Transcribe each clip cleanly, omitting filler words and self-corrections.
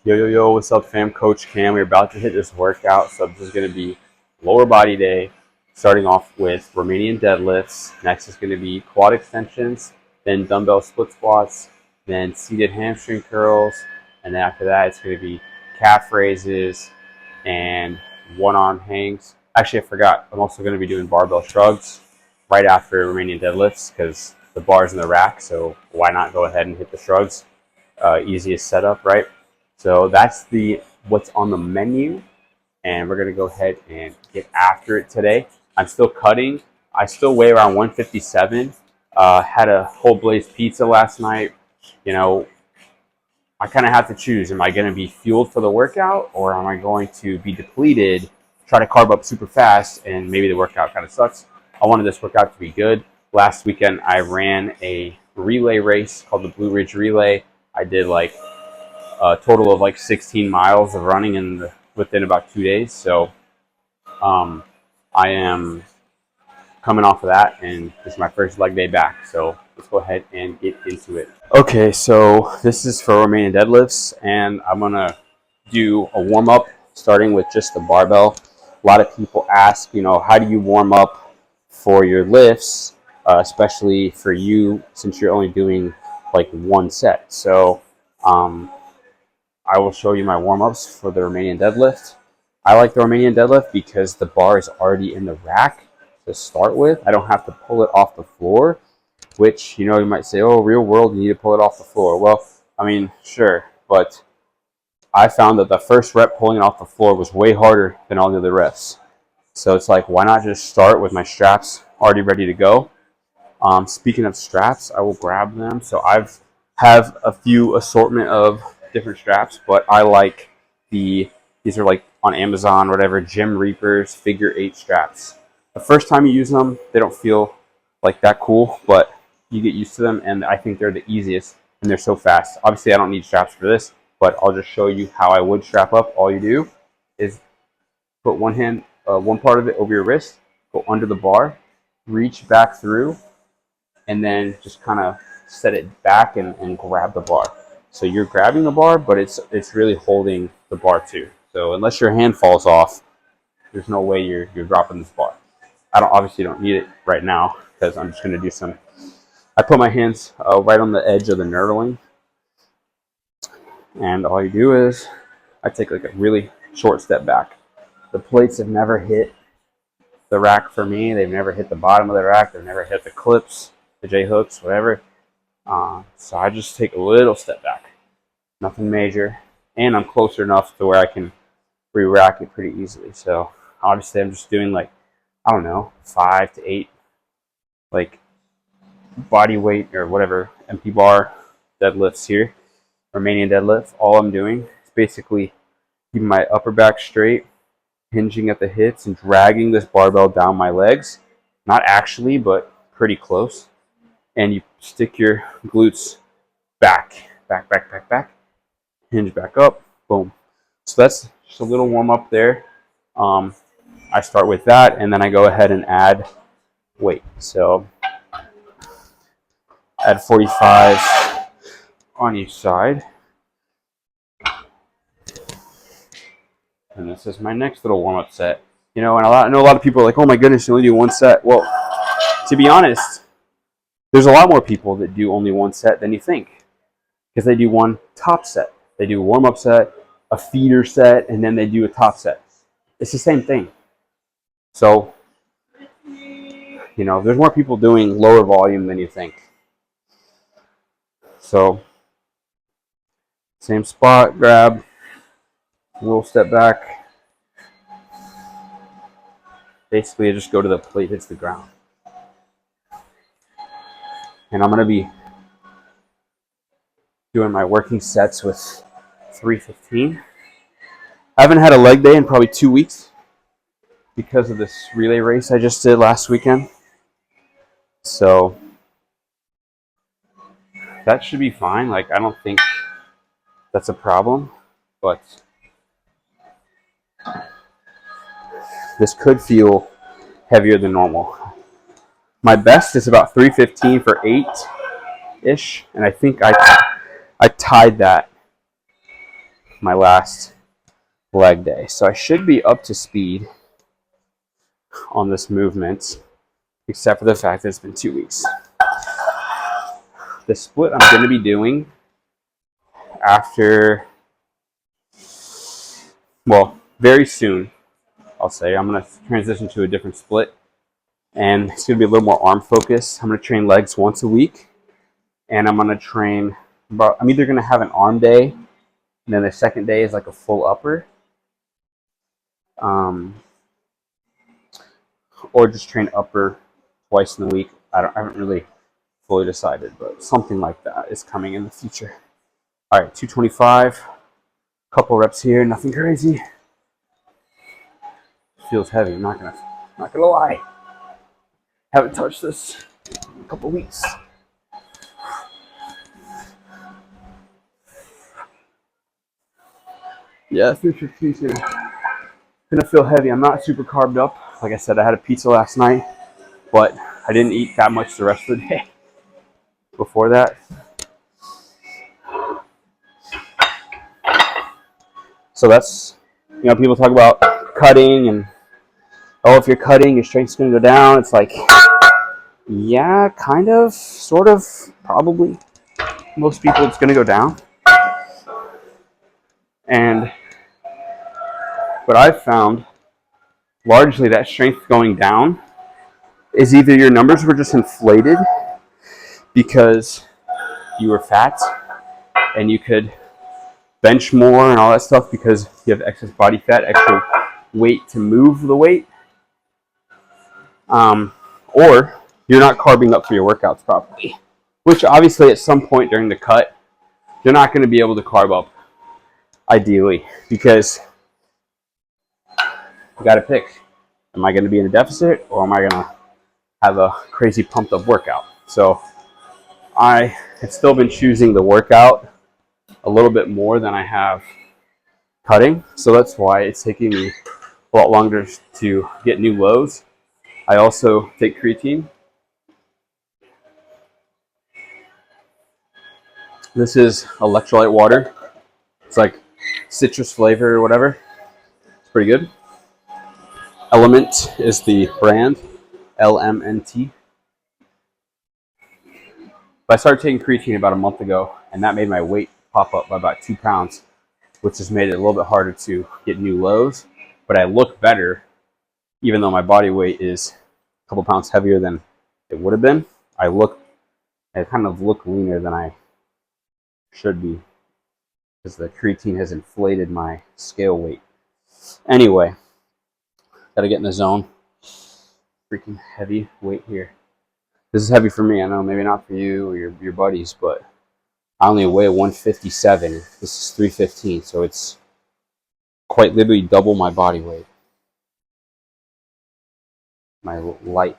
Yo, what's up, fam? Coach Cam. We're about to hit this workout, so this is going to be lower body day, starting off with Romanian deadlifts. Next is going to be quad extensions, then dumbbell split squats, then seated hamstring curls, and then after that, it's going to be calf raises and one-arm hangs. Actually, I forgot. I'm also going to be doing barbell shrugs right after Romanian deadlifts because the bar's in the rack, so why not go ahead and hit the shrugs? Easiest setup, right? So that's what's on the menu, and we're gonna go ahead and get after it today. I'm still cutting. I still weigh around 157. Had a whole Blaze pizza last night. You know, I kind of have to choose. Am I going to be fueled for the workout, or am I going to be depleted, try to carb up super fast, and maybe the workout kind of sucks? I wanted this workout to be good. Last weekend, I ran a relay race called the Blue Ridge Relay. I did like a total of like 16 miles of running within about 2 days. So I am coming off of that, and this is my first leg day back. So let's go ahead and get into it. Okay, so this is for Romanian deadlifts, and I'm going to do a warm-up starting with just the barbell. A lot of people ask, how do you warm up for your lifts, especially for you since you're only doing like one set. So I will show you my warm-ups for the Romanian deadlift. I like the Romanian deadlift because the bar is already in the rack to start with. I don't have to pull it off the floor, which, you might say, oh, real world, you need to pull it off the floor. Well, I mean, sure, but I found that the first rep pulling it off the floor was way harder than all the other reps. So it's like, why not just start with my straps already ready to go? Speaking of straps, I will grab them. So have a few assortment of different straps, but I like these are like on Amazon, whatever, Gym Reapers figure 8 straps. The first time you use them, they don't feel like that cool, but you get used to them, and I think they're the easiest, and they're so fast. Obviously, I don't need straps for this, but I'll just show you how I would strap up. All you do is put one part of it over your wrist, go under the bar, reach back through, and then just kind of set it back and grab the bar. So you're grabbing the bar, but it's really holding the bar too. So unless your hand falls off, there's no way you're dropping this bar. Obviously don't need it right now because I'm just going to do some. I put my hands right on the edge of the knurling, and all you do is I take like a really short step back. The plates have never hit the rack for me. They've never hit the bottom of the rack. They've never hit the clips, the J hooks, whatever. So I just take a little step back. Nothing major. And I'm closer enough to where I can re-rack it pretty easily. So obviously I'm just doing like, I don't know, 5 to 8 like body weight or whatever empty bar deadlifts here. Romanian deadlift. All I'm doing is basically keeping my upper back straight, hinging at the hips and dragging this barbell down my legs. Not actually, but pretty close. And you stick your glutes back, hinge back up, boom. So that's just a little warm up there. I start with that, and then I go ahead and add weight. So add 45 on each side. And this is my next little warm up set. And I know a lot of people are like, oh my goodness, you only do one set. Well, to be honest, there's a lot more people that do only one set than you think, because they do one top set. They do a warm-up set, a feeder set, and then they do a top set. It's the same thing. So, there's more people doing lower volume than you think. So, same spot, grab, a little step back. Basically, I just go to the plate hits the ground. And I'm going to be doing my working sets with 315. I haven't had a leg day in probably 2 weeks because of this relay race I just did last weekend. So that should be fine. Like, I don't think that's a problem, but this could feel heavier than normal. My best is about 315 for 8-ish, and I think I tied that my last leg day. So I should be up to speed on this movement, except for the fact that it's been 2 weeks. The split I'm going to be doing after, well, very soon, I'll say, I'm going to transition to a different split. And it's going to be a little more arm focused. I'm going to train legs once a week. And I'm going to train, I'm either going to have an arm day, and then the second day is like a full upper. Or just train upper twice in the week. I haven't really fully decided, but something like that is coming in the future. All right, 225, couple reps here, nothing crazy. Feels heavy. I'm not gonna lie. Haven't touched this in a couple weeks. Yeah, 315 is gonna feel heavy. I'm not super carved up. Like I said, I had a pizza last night, but I didn't eat that much the rest of the day before that. So that's, people talk about cutting and, oh, if you're cutting, your strength's going to go down. It's like, yeah, kind of, sort of, probably. Most people, it's going to go down. And what I've found, largely that strength going down is either your numbers were just inflated because you were fat and you could bench more and all that stuff because you have excess body fat, extra weight to move the weight. Or you're not carbing up for your workouts properly, which obviously at some point during the cut, you're not going to be able to carb up ideally because you got to pick. Am I going to be in a deficit or am I going to have a crazy pumped up workout? So I have still been choosing the workout a little bit more than I have cutting. So that's why it's taking me a lot longer to get new lows. I also take creatine. This is electrolyte water. It's like citrus flavor or whatever. It's pretty good. Element is the brand, LMNT. But I started taking creatine about a month ago, and that made my weight pop up by about 2 pounds, which has made it a little bit harder to get new lows. But I look better, even though my body weight is a couple pounds heavier than it would have been. I kind of look leaner than I should be because the creatine has inflated my scale weight. Anyway, gotta get in the zone. Freaking heavy weight here. This is heavy for me. I know maybe not for you or your buddies, but I only weigh 157. This is 315, so it's quite literally double my body weight. My light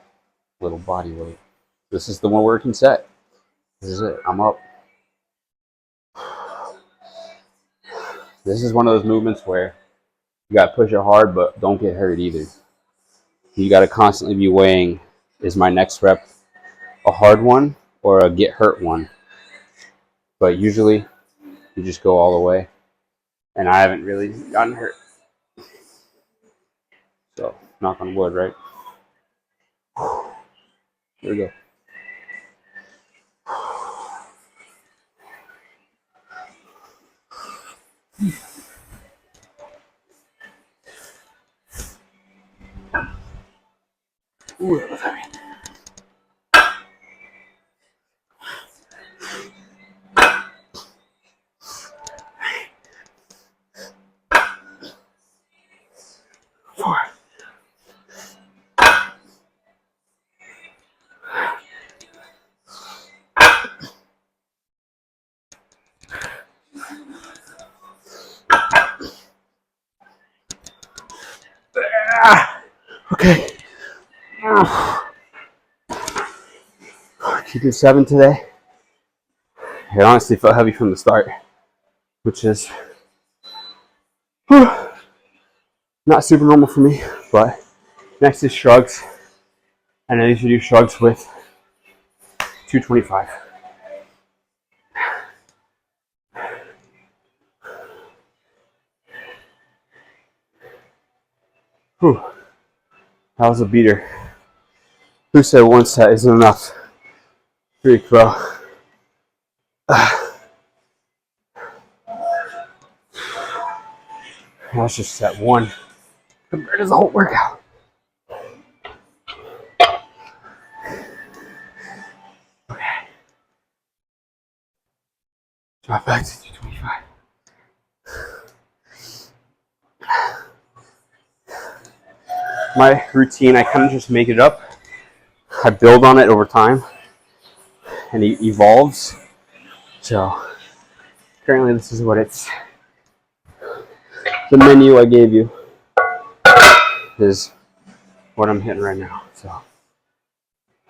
little body weight. This is the one working set. This is it. I'm up. This is one of those movements where you got to push it hard, but don't get hurt either. You got to constantly be weighing, is my next rep a hard one or a get hurt one? But usually you just go all the way. And I haven't really gotten hurt. So, knock on wood, right? Here we go. Ooh, what does that mean? Okay. Keeping 7 today. It honestly felt heavy from the start, which is not super normal for me. But next is shrugs, and I need to do shrugs with 225. Whew. That was a beater. Who said one set isn't enough? Freak, bro. That's just set one compared to the whole workout. Okay. Drop back to 225. My routine, I kind of just make it up. I build on it over time, and it evolves. So currently, this is what it's. The menu I gave you is what I'm hitting right now. So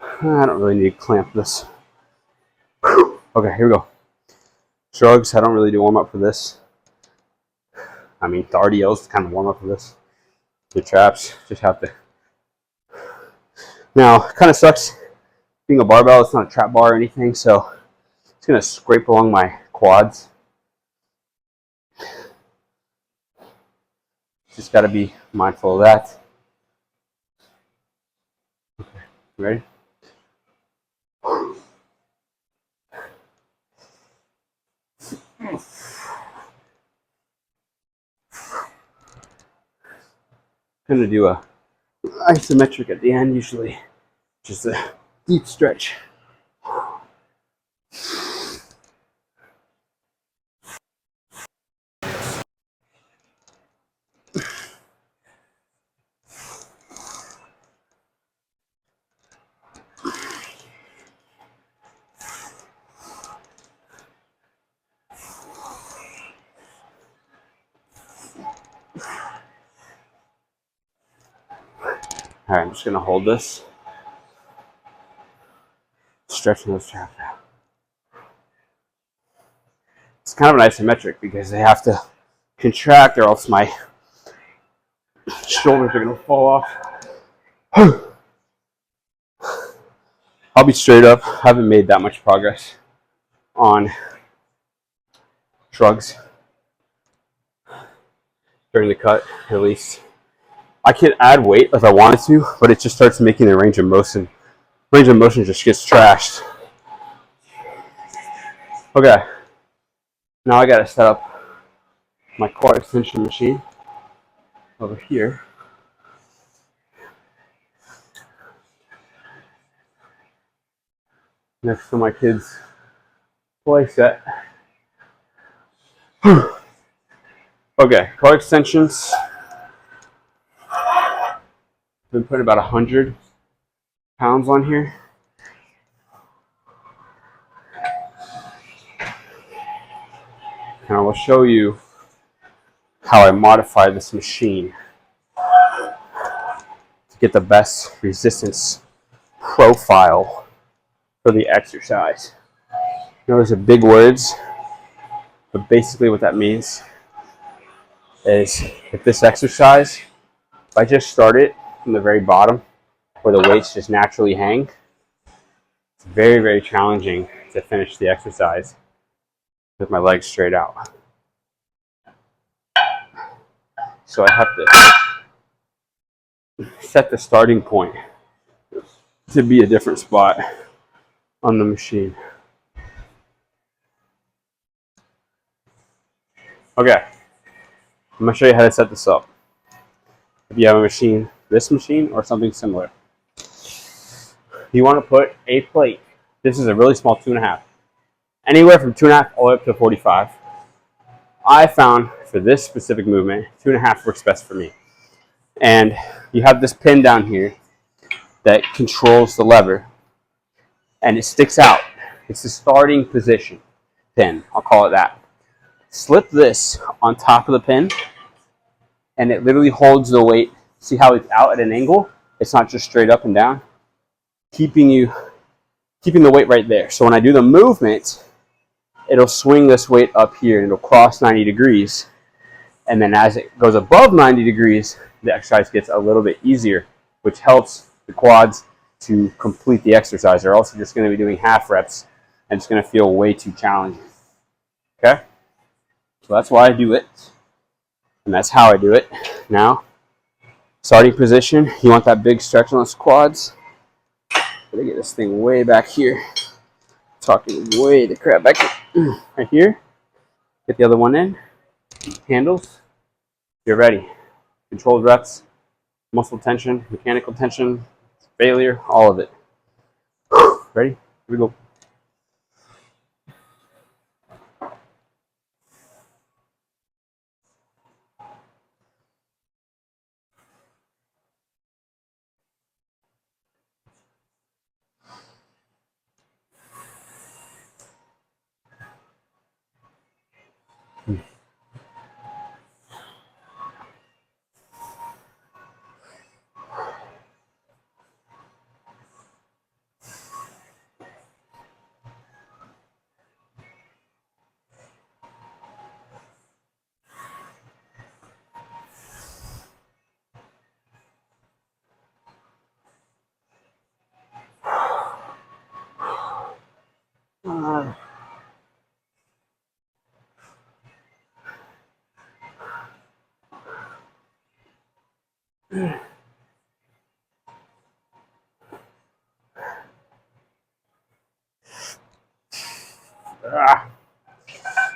I don't really need to clamp this. Okay, here we go. Shrugs. I don't really do warm up for this. I mean, the RDLs kind of warm up for this. The traps just have to. Now, it kind of sucks being a barbell. It's not a trap bar or anything, so it's gonna scrape along my quads. Just got to be mindful of that. Okay, ready? I'm gonna do a isometric at the end, usually just a deep stretch. All right, I'm just gonna hold this, stretching those traps out. It's kind of an isometric because they have to contract, or else my shoulders are gonna fall off. I'll be straight up. I haven't made that much progress on shrugs during the cut, at least. I can add weight if I wanted to, but it just starts making the range of motion. Range of motion just gets trashed. Okay. Now I gotta set up my quad extension machine over here. Next to my kids' play set. Okay, quad extensions. Been putting about 100 pounds on here. And I will show you how I modify this machine to get the best resistance profile for the exercise. You know, those are big words, but basically what that means is if this exercise, if I just start it from the very bottom where the weights just naturally hang, it's very, very challenging to finish the exercise with my legs straight out. So I have to set the starting point to be a different spot on the machine. Okay, I'm gonna show you how to set this up. If you have a machine, this machine or something similar, you want to put a plate. This is a really small 2.5, anywhere from 2.5 all the way up to 45. I found for this specific movement, 2.5 works best for me. And you have this pin down here that controls the lever, and it sticks out. It's the starting position pin, I'll call it that. Slip this on top of the pin, and it literally holds the weight. See how it's out at an angle? It's not just straight up and down, keeping the weight right there. So when I do the movement, it'll swing this weight up here and it'll cross 90 degrees. And then as it goes above 90 degrees, the exercise gets a little bit easier, which helps the quads to complete the exercise. They're also just going to be doing half reps, and it's going to feel way too challenging. Okay? So that's why I do it, and that's how I do it. Now, Starting position, you want that big stretch on those quads. Gotta get this thing way back here. Talking way the crap back here. Right here. Get the other one in. Handles. You're ready. Controlled reps, muscle tension, mechanical tension, failure, all of it. Ready? Here we go.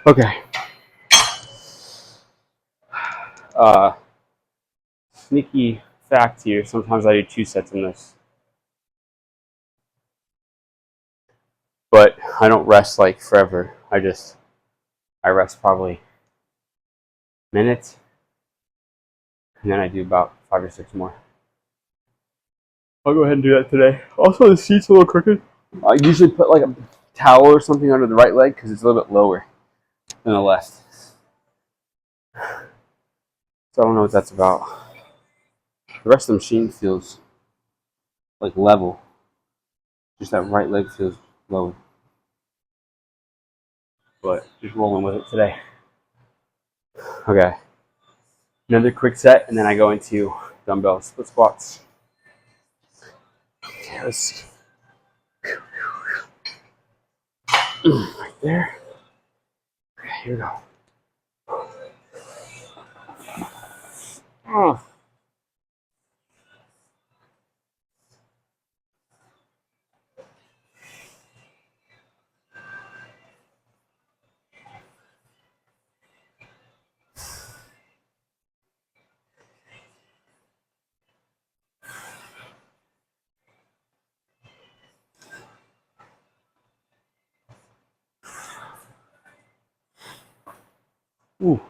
Okay. Sneaky fact here, sometimes I do 2 sets in this. But I don't rest like forever. I rest probably minutes, and then I do about 5 or 6 more. I'll go ahead and do that today. Also, the seat's a little crooked. I usually put like a towel or something under the right leg because it's a little bit lower than the left. So I don't know what that's about. The rest of the machine feels like level. Just that right leg feels lower. But just rolling with it today. Okay. Another quick set, and then I go into dumbbell split squats. Okay, let's see. Right there. Okay, here we go. Oh. Ooh.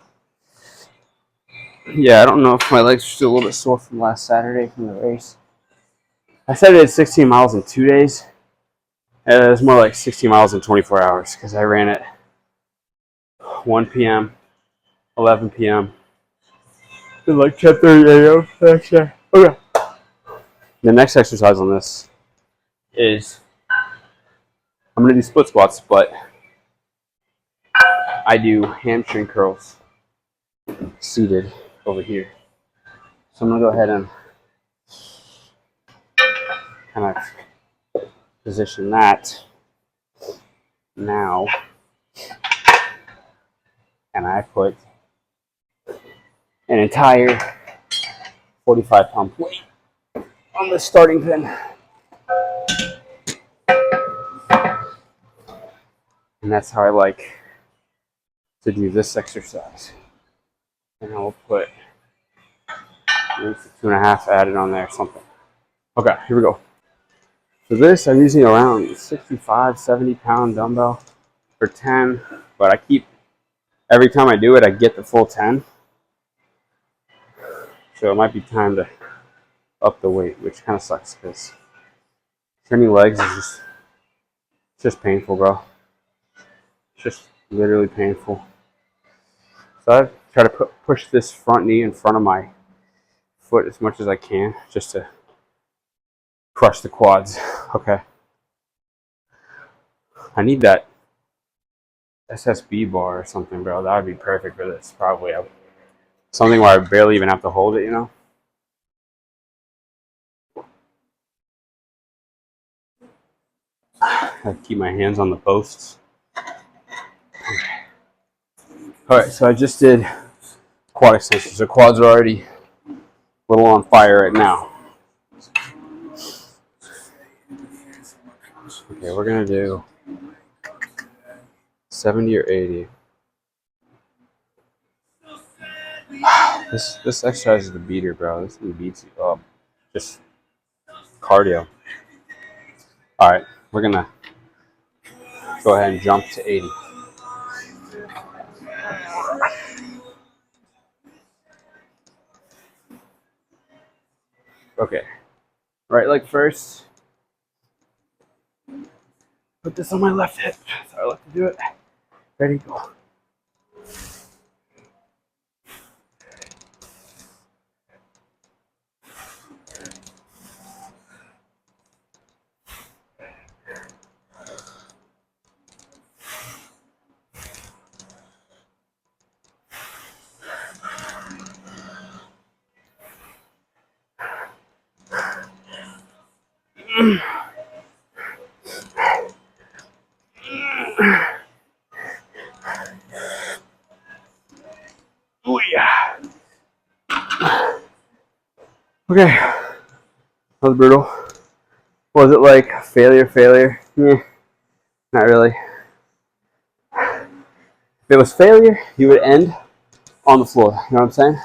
Yeah, I don't know if my legs are still a little bit sore from last Saturday from the race. I said I did 16 miles in 2 days. It was more like 60 miles in 24 hours because I ran at 1 p.m., 11 p.m., and like 10:30 a.m. Okay. The next exercise on this is I'm going to do split squats, but I do hamstring curls seated over here. So I'm going to go ahead and kind of position that now. And I put an entire 45-pound plate on the starting pin. And that's how I like to do this exercise. And I'll put maybe 2.5 added on there or something. Okay, here we go. For this, I'm using around 65, 70-pound dumbbell for 10, but I keep, every time I do it, I get the full 10. So it might be time to up the weight, which kind of sucks because turning legs is just painful, bro. It's just literally painful. So I try to push this front knee in front of my foot as much as I can just to crush the quads. Okay. I need that SSB bar or something, bro. That would be perfect for this, probably. Something where I barely even have to hold it, you know? I keep my hands on the posts. Alright, so I just did quad extensions. The quads are already A little on fire right now. Okay, we're gonna do 70 or 80. This exercise is the beater, bro. This thing beats you up. Just cardio. All right, we're gonna go ahead and jump to 80. Okay, right leg first. Put this on my left hip. That's how I like to do it. Ready, go. Oh yeah. Okay. That was brutal. Was it like failure? Yeah, not really. If it was failure, you would end on the floor. You know what I'm saying?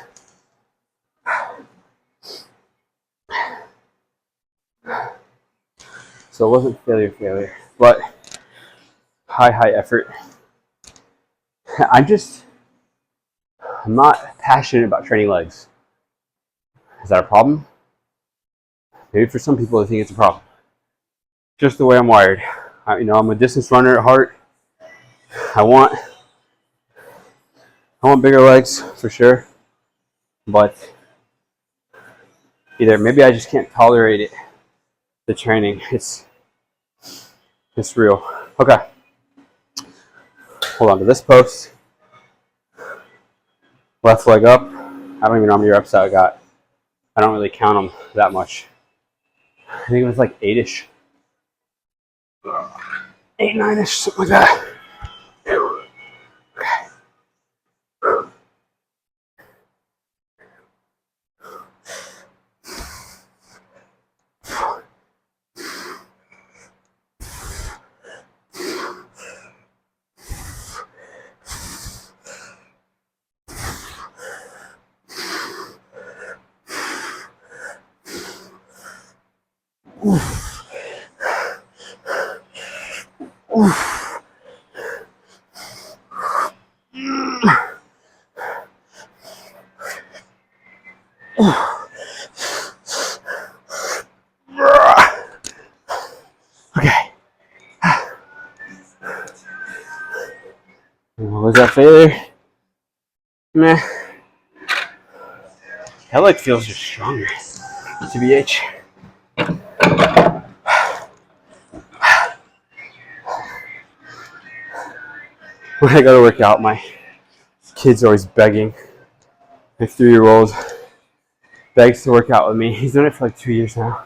So it wasn't failure, but high effort. I'm not passionate about training legs. Is that a problem? Maybe for some people, I think it's a problem. Just the way I'm wired. I'm a distance runner at heart. I want bigger legs for sure, but either maybe I just can't tolerate it. The training, it's real. Okay, hold on to this post. Left leg up. I don't even know how many reps I got. I don't really count them that much. I think it was like 8-ish. 8, 9-ish, something like that. Okay. Was that failure? Meh. That leg feels just stronger. TBH. When I go to work out, my kid's always begging. My 3-year-old begs to work out with me. He's done it for like 2 years now.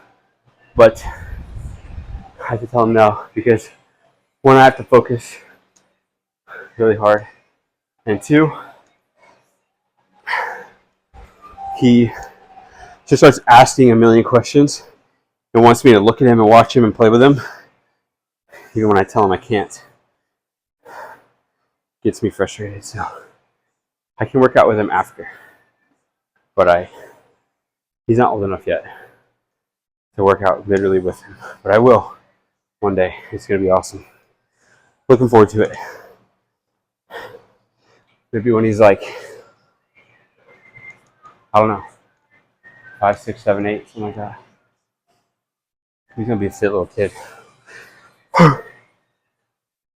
But I have to tell him no because 1, I have to focus really hard. And 2, he just starts asking a million questions and wants me to look at him and watch him and play with him. Even when I tell him I can't. Gets me frustrated, so I can work out with him after. But he's not old enough yet to work out literally with him. But I will one day. It's going to be awesome. Looking forward to it. Maybe when he's like, I don't know, 5, 6, 7, 8, something like that. He's going to be a fit little kid.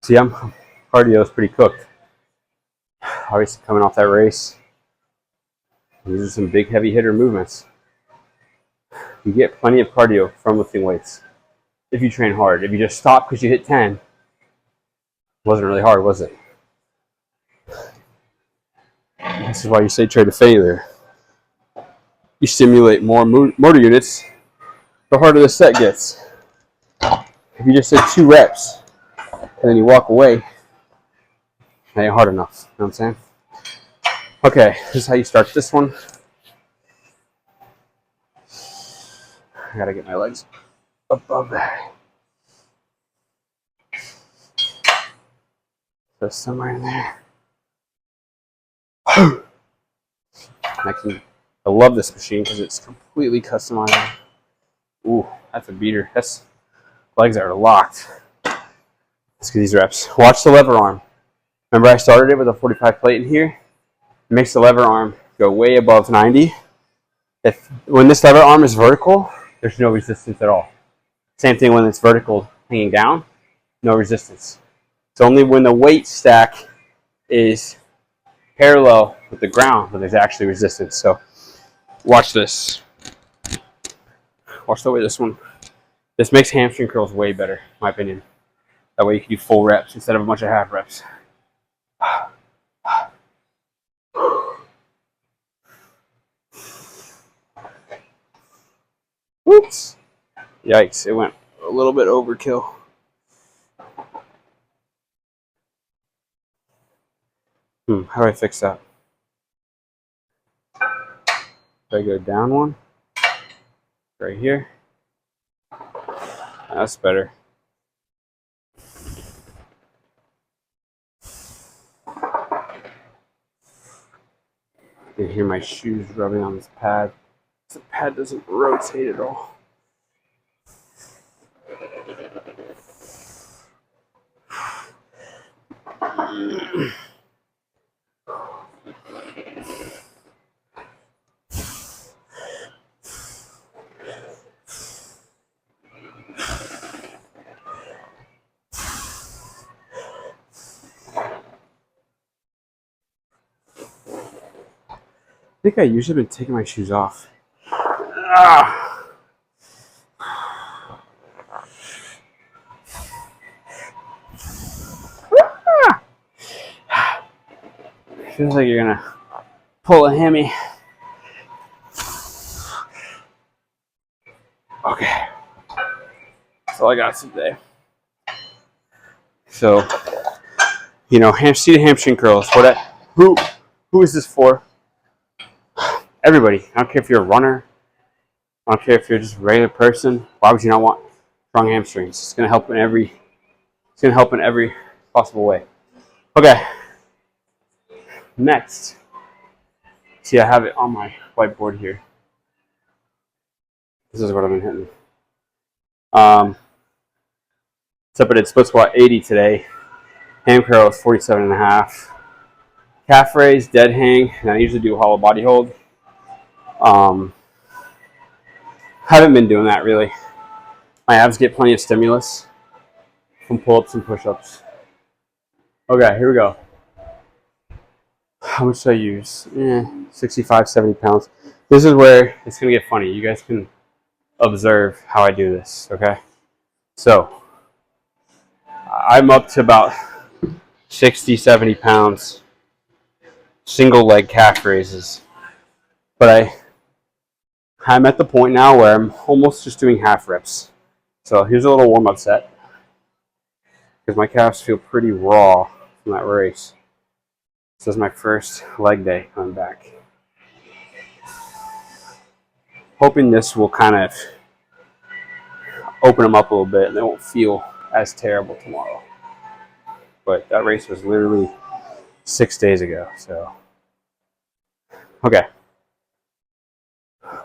See, cardio is pretty cooked. Obviously coming off that race. These are some big heavy hitter movements. You get plenty of cardio from lifting weights if you train hard. If you just stop because you hit 10, it wasn't really hard, was it? This is why you say trade to failure. You stimulate more motor units, the harder the set gets. If you just did 2 reps and then you walk away, that ain't hard enough. You know what I'm saying? Okay, this is how you start this one. I gotta get my legs above that. So somewhere in there. I love this machine because it's completely customizable. Ooh, that's a beater. That's legs are locked. Let's get these reps. Watch the lever arm. Remember I started it with a 45 plate in here? It makes the lever arm go way above 90. When this lever arm is vertical, there's no resistance at all. Same thing when it's vertical hanging down, no resistance. It's only when the weight stack is parallel with the ground when there's actually resistance. So watch this. Watch the way this makes hamstring curls way better, in my opinion. That way you can do full reps instead of a bunch of half reps. Oops. Yikes, it went a little bit overkill. How do I fix that? Do I go down one? Right here? That's better. You can hear my shoes rubbing on this pad. The pad doesn't rotate at all. I think I usually been taking my shoes off. Feels like you're gonna pull a hammy. Okay, that's all I got today. So, you know, seated hamstring curls. Who is this for? Everybody. I don't care if you're a runner. I don't care if you're just a regular person. Why would you not want strong hamstrings? It's gonna help in every possible way. Okay. Next. See, I have it on my whiteboard here. This is what I've been hitting. Separated split squat 80 today. Ham curls 47.5. Calf raise, dead hang, and I usually do hollow body hold. Haven't been doing that really. My abs get plenty of stimulus from pull-ups and push-ups. Okay, here we go. How much do I use? 65, 70 pounds. This is where it's going to get funny. You guys can observe how I do this, okay? So, I'm up to about 60, 70 pounds. Single leg calf raises. But I'm at the point now where I'm almost just doing half reps. So here's a little warm-up set. Because my calves feel pretty raw from that race. This is my first leg day coming back. Hoping this will kind of open them up a little bit and they won't feel as terrible tomorrow. But that race was literally 6 days ago, so. Okay.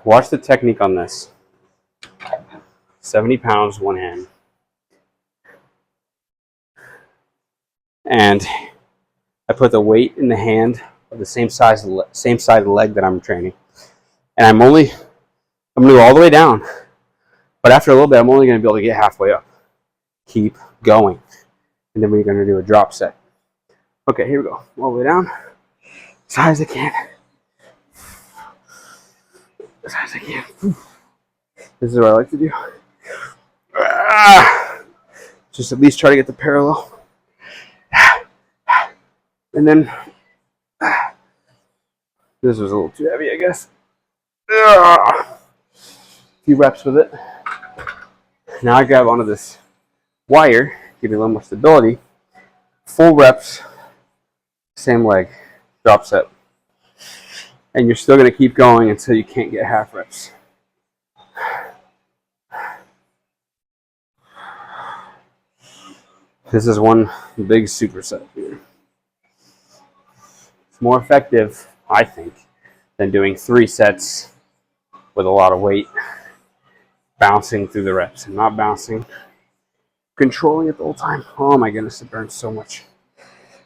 Watch the technique on this. 70 pounds, one hand. And I put the weight in the hand of the same side of the leg that I'm training. And I'm going to go all the way down. But after a little bit, I'm only going to be able to get halfway up. Keep going. And then we're going to do a drop set. Okay, here we go. All the way down. As high as I can. As high as I can. This is what I like to do. Just at least try to get the parallel. And then, this was a little too heavy, I guess. A few reps with it. Now I grab onto this wire, give me a little more stability. Full reps, same leg, drop set. And you're still going to keep going until you can't get half reps. This is one big superset here. It's more effective, I think, than doing 3 sets with a lot of weight, bouncing through the reps and not bouncing, controlling it the whole time. Oh my goodness, it burns so much.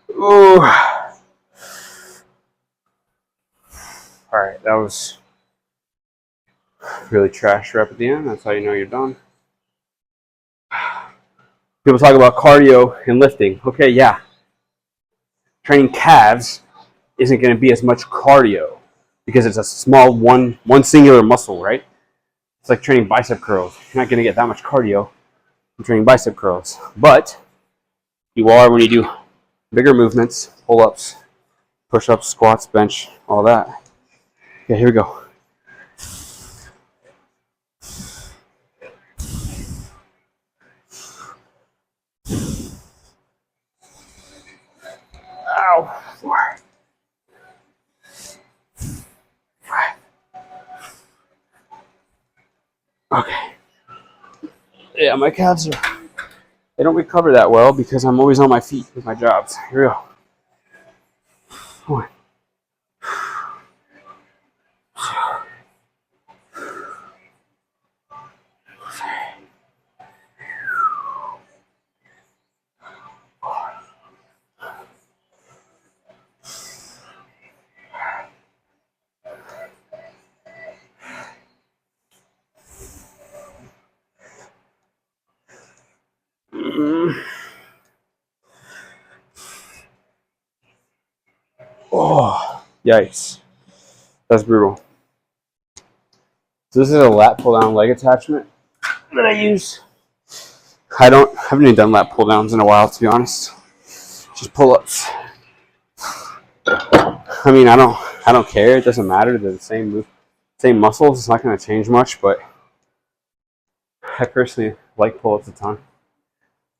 Ooh. All right, that was really trash rep at the end. That's how you know you're done. People talk about cardio and lifting. Okay, yeah. Training calves isn't going to be as much cardio because it's a small one singular muscle, right? It's like training bicep curls. You're not going to get that much cardio from training bicep curls. But you are when you do bigger movements, pull-ups, push-ups, squats, bench, all that. Okay, here we go. Ow. 4, 5. Okay. Yeah, my calves they don't recover that well because I'm always on my feet with my jobs. Here we go. 1. Oh, yikes. That's brutal. So this is a lat pull down leg attachment that I use. I haven't even done lat pull downs in a while, to be honest. Just pull ups. I mean, I don't care. It doesn't matter. They're the same muscles. It's not going to change much, but I personally like pull ups a ton,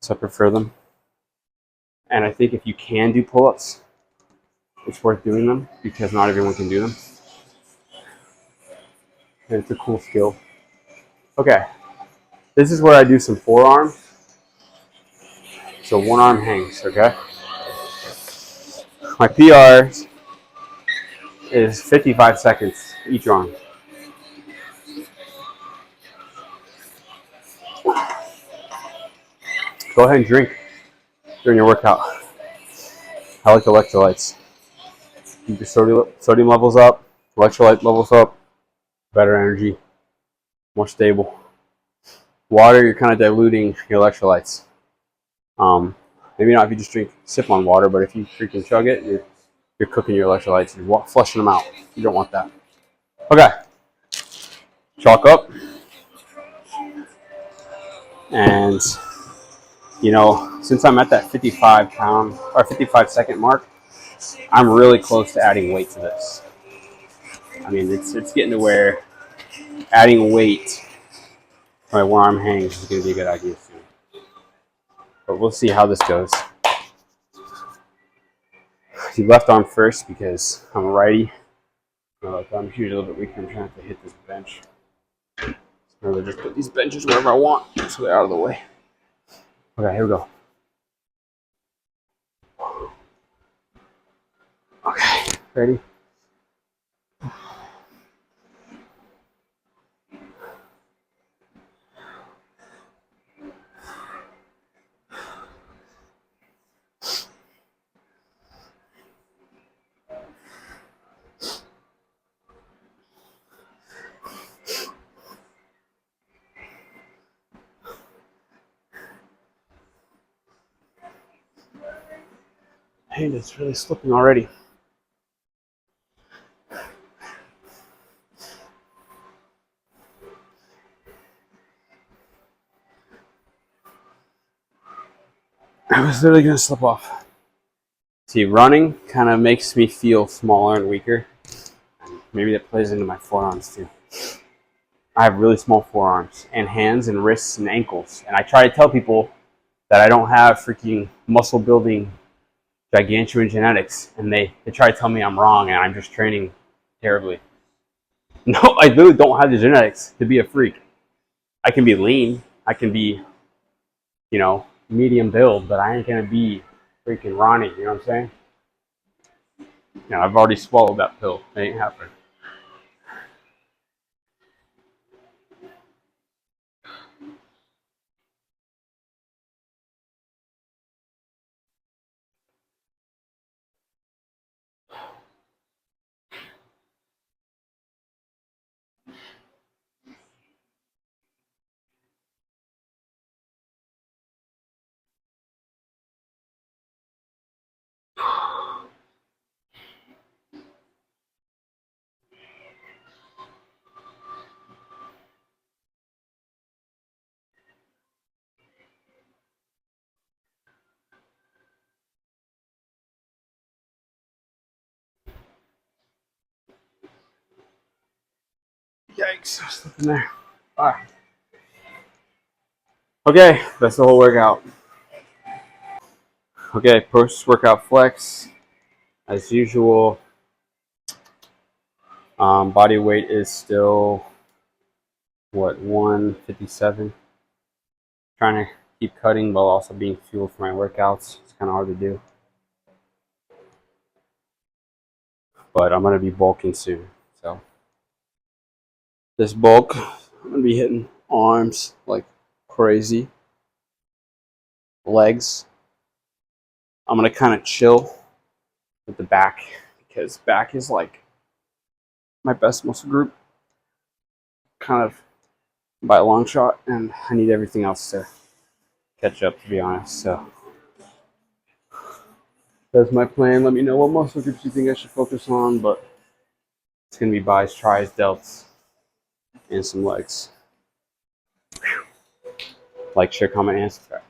so I prefer them. And I think if you can do pull ups, it's worth doing them because not everyone can do them. And it's a cool skill. Okay, this is where I do some forearm. So one arm hangs, okay? My PR is 55 seconds each arm. Go ahead and drink during your workout. I like electrolytes. Keep your sodium levels up, electrolyte levels up, better energy, more stable. Water, you're kind of diluting your electrolytes. Maybe not if you just sip on water, but if you freaking chug it, you're cooking your electrolytes. You're flushing them out. You don't want that. Okay. Chalk up. And, since I'm at that 55 second mark, I'm really close to adding weight to this. I mean, it's getting to where adding weight my one arm hangs is going to be a good idea soon. But we'll see how this goes. Do left arm first because I'm a righty. I'm usually a little bit weaker. I'm trying to hit this bench. So I'll just put these benches wherever I want so they're out of the way. Okay, here we go. Okay, ready? Hey, it's really slipping already. I was literally going to slip off. See, running kind of makes me feel smaller and weaker. Maybe that plays into my forearms too. I have really small forearms and hands and wrists and ankles. And I try to tell people that I don't have freaking muscle building gigantuan genetics. And they try to tell me I'm wrong and I'm just training terribly. No, I really don't have the genetics to be a freak. I can be lean. I can be, medium build, but I ain't gonna be freaking Ronnie. You know what I'm saying? Yeah, I've already swallowed that pill. It ain't happening. Yikes! Stuff in there. All right. Okay, that's the whole workout. Okay, post-workout flex. As usual, body weight is still, what, 157. Trying to keep cutting while also being fueled for my workouts. It's kind of hard to do. But I'm going to be bulking soon. So this bulk, I'm going to be hitting arms like crazy. Legs, I'm going to kind of chill with the back because back is like my best muscle group, kind of by a long shot, and I need everything else to catch up, to be honest. So that's my plan. Let me know what muscle groups you think I should focus on, but it's going to be bis, tris, delts, and some legs. Like, share, comment, and subscribe.